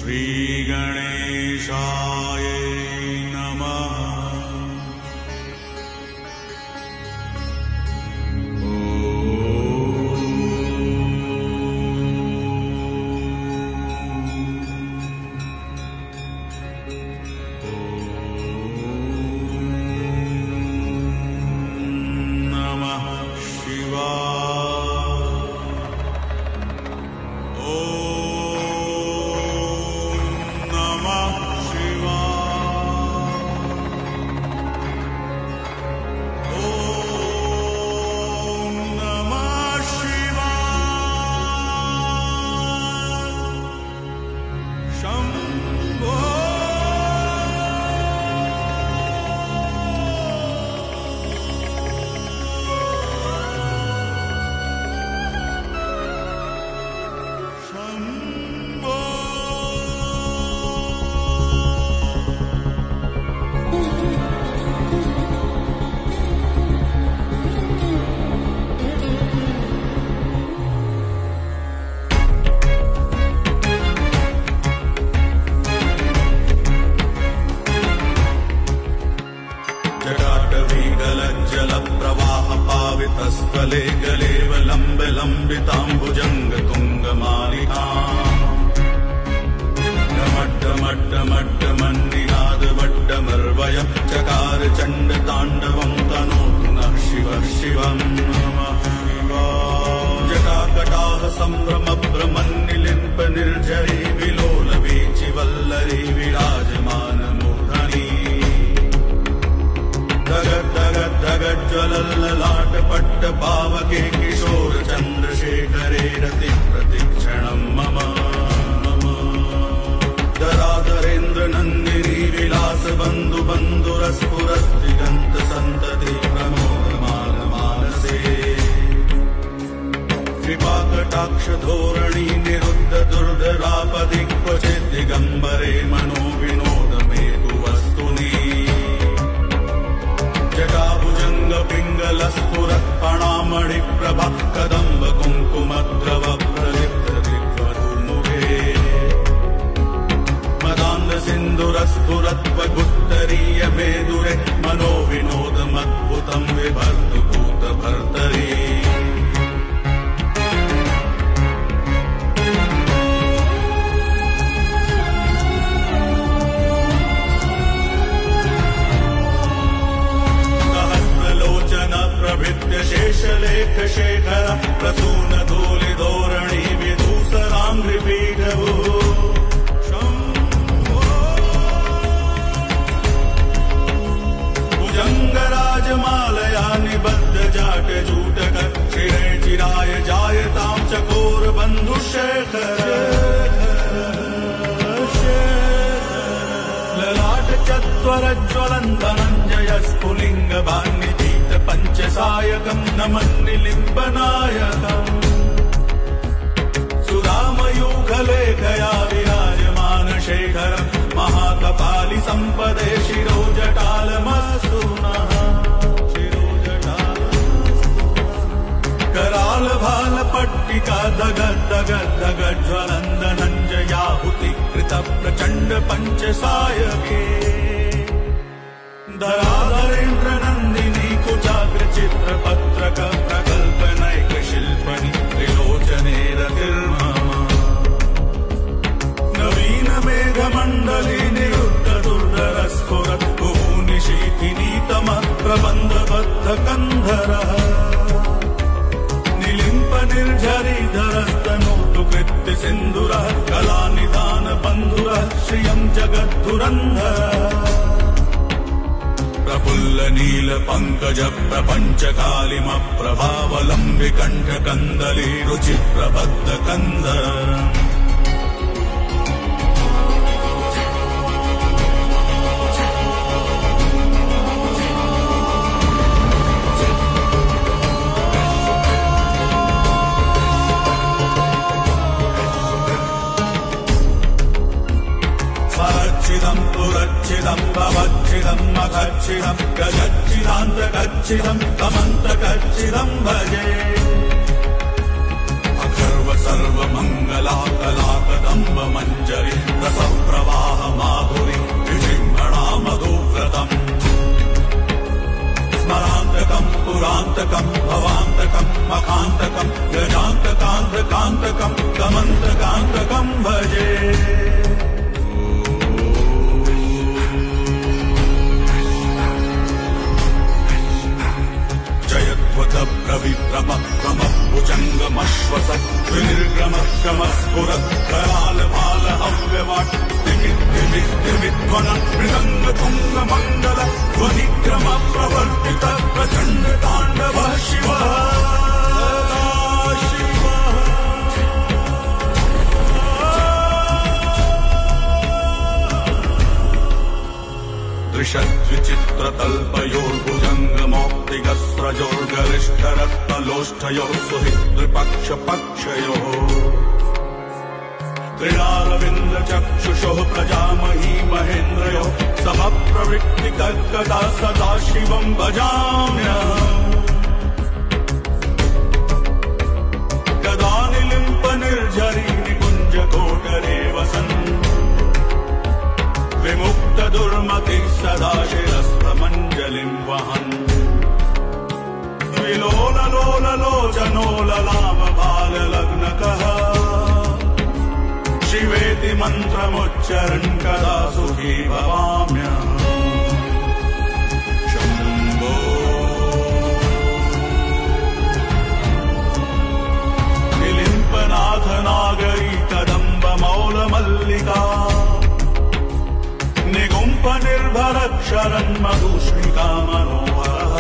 श्रीगणेशाय नमः। स्थले गलेव लम्ब लम्बिताम्बुजङ्ग तुङ्गमालिकाम् डमड्डमड्डमड्डमन्निनादवड्डमर्वयम् चकार चण्ड ताण्डवम् तनोतु नः शिवः शिवम् नमः शिवाय। जटाकटाह सम्भ्रम भ्रमन्निलिम्प निर्झरी विलोल वीचि वल्लरी विराजमान मूर्धनि धगज्ज्वलल्ललाट पट्ट पावके किशोर चन्द्रशेखरे रति प्रतिक्षणम् मम धराधरेन्द्र नन्दिनी विलास बन्धु बन्धुरस्फुरद्दिगन्त सन्तति प्रमोदमान मानसे कृपाकटाक्ष धोरणी निरुद्ध दुर्धरापदि क्वचित् दिगम्बरे मनो विनोदमेतु वस्तुनि जटाभुजङ्ग पिङ्गलस्फुरत् फणामणि प्रभा कदम्ब कुङ्कुमद्रव प्रलिप्त दिग्वधूमुखे मदान्ध सिन्धुरस्फुरत्वगुत्तरीय मेदुरे मनो विनोदमद्भुतम् विभर्तु भूतभर्तरी शेषलेख शेखर प्रसून धूलि धोरणी विधूसराङ्घ्रिपीठभू भुजङ्गराजमालया निबद्ध जाट जूटक शिरे चिराय जायताम् चकोर बन्धुशेखर ललाट चत्वरज्वलन्दनञ्जय स्फुलिङ्ग भान्निधीत पञ्चसायकम् नमन्निलिम्बनायकम् सुरामयूखलेखया विराजमान शेखरम् महाकपालि सम्पदे शिरोजटालमस्तु नः कराल भाल पट्टिका दगज्ज्वलन्दनञ्जयाहुति कृत प्रचण्ड पञ्चसायके धराधरेन्द्र नन्दिनी कुचाग्र चित्रपत्रक प्रकल्पनैक शिल्पनि त्रिलोचने रतिर्मम नवीन मेघमण्डली निरुद्ध दुर्धरस्फुरत् भूनिशीथिनीतम प्रबन्धबद्ध कन्धरः निलिम्प निर्झरीधरस्तनोतु कृत्य सिन्धुरः कलानिदान बन्धुरः श्रियम् जगद्धुरन्धरः प्रफुल्ल नील पंकज प्रपंच कालिम प्रभावलंबि कंठ कंदली रुचि प्रबद्ध कंद पुरच्छिदम् भवच्छिदम् मखच्छिदम् गजच्छिदान्तकच्छिदम् कमन्तकच्छिदम् भजे अखर्व सर्वमङ्गला कलाकदम्ब मञ्जरी रसप्रवाह माधुरी विजृम्भणा मधुव्रतम् स्मरान्तकम् पुरान्तकम् भवान्तकम् मखान्तकम् गजान्तकान्धकान्तकम् कमन्तकान्तकम् भजे प्रविप्रमभुजङ्गमश्वस विनिर्गमक्रमस्फुरत् करालभाल अव्यवाट् दिमिद्ध्वन मृदङ्गतुङ्गमण्डल ध्वनिक्रम प्रवर्तित प्रचण्ड ताण्डव शिवः दृशद्विचित्रतल्पयोर्भुजङ्गमौक्तिकस्रजोर्गरिष्ठरत्नलोष्ठयोः सुहृद्विपक्षपक्षयोः त्रिणारविन्दचक्षुषोः प्रजामही महेन्द्रयोः समप्रवृत्तिकर्कदा सदा शिवं भजाम्यहम् कदा निलिम्पनिर्झरी निकुञ्जकोटरे वसन् विमुक्त दुर्मति सदा शिरस्त्रमञ्जलिं वहन् विलोललोललोचनोललाम बाललग्नकः शिवेति मन्त्रमुच्चरन् कदा सुखी भवाम्यहम् शम्भो निलिम्पनाथनागरी कदम्बमौलमल्लिका निगुम्प निर्भरक्षरन् मधुष्मिका मनोहरः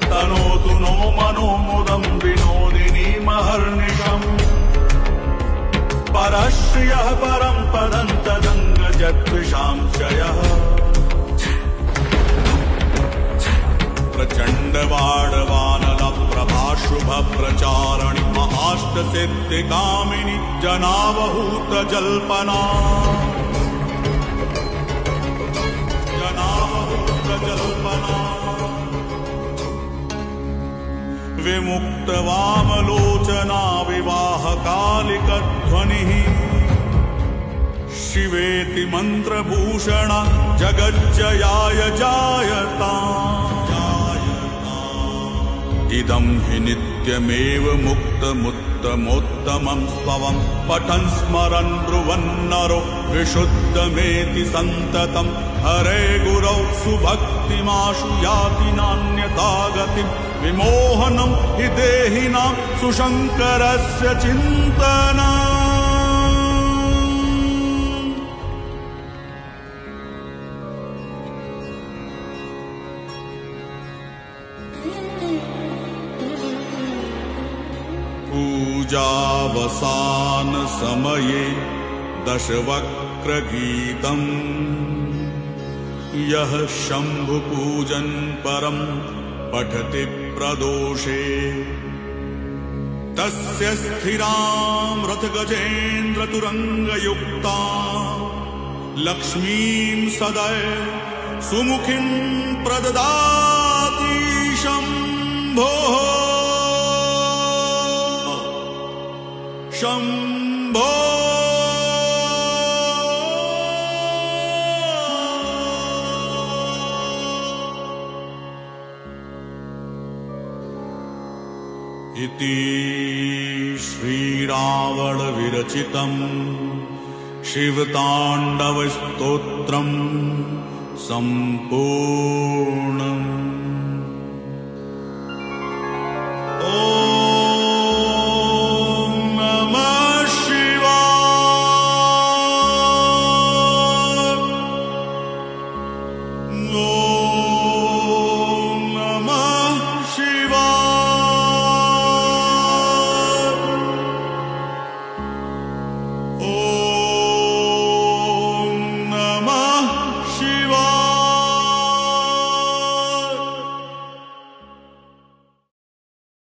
तनोतु नो मनोमुदं विनोदिनी महर्निशम् परश्रियः परं पदं तदङ्गजद्विषांशयः प्रचण्डवाडवानलप्रभाशुभप्रचारणि महाष्टसिद्धिकामिनि जनावहूतजल्पना विमुक्तवामलोचना विवाहकालिकध्वनिः शिवेति मन्त्रभूषण जगज्जयाय जायता इदं हि नित्यमेव मुक्तमुत्तमोत्तमं स्तवं पठन् स्मरन् ब्रुवन्नरो विशुद्धमेति सन्ततं हरे गुरौ सुभक्तिमाशु याति नान्यथा गतिं विमोहनं हि देहिनां सुशङ्करस्य चिन्तनम् पूजावसान समये दशवक्त्रगीतम् यः शम्भुपूजन् परं पठति प्रदोषे तस्य स्थिरां रथगजेन्द्रतुरङ्गयुक्ता लक्ष्मीं सदैव सुमुखीं प्रददाति शम्भोः शम्भो इति श्रीरावण विरचितम् शिवताण्डवस्तोत्रम् सम्पूर्णम्।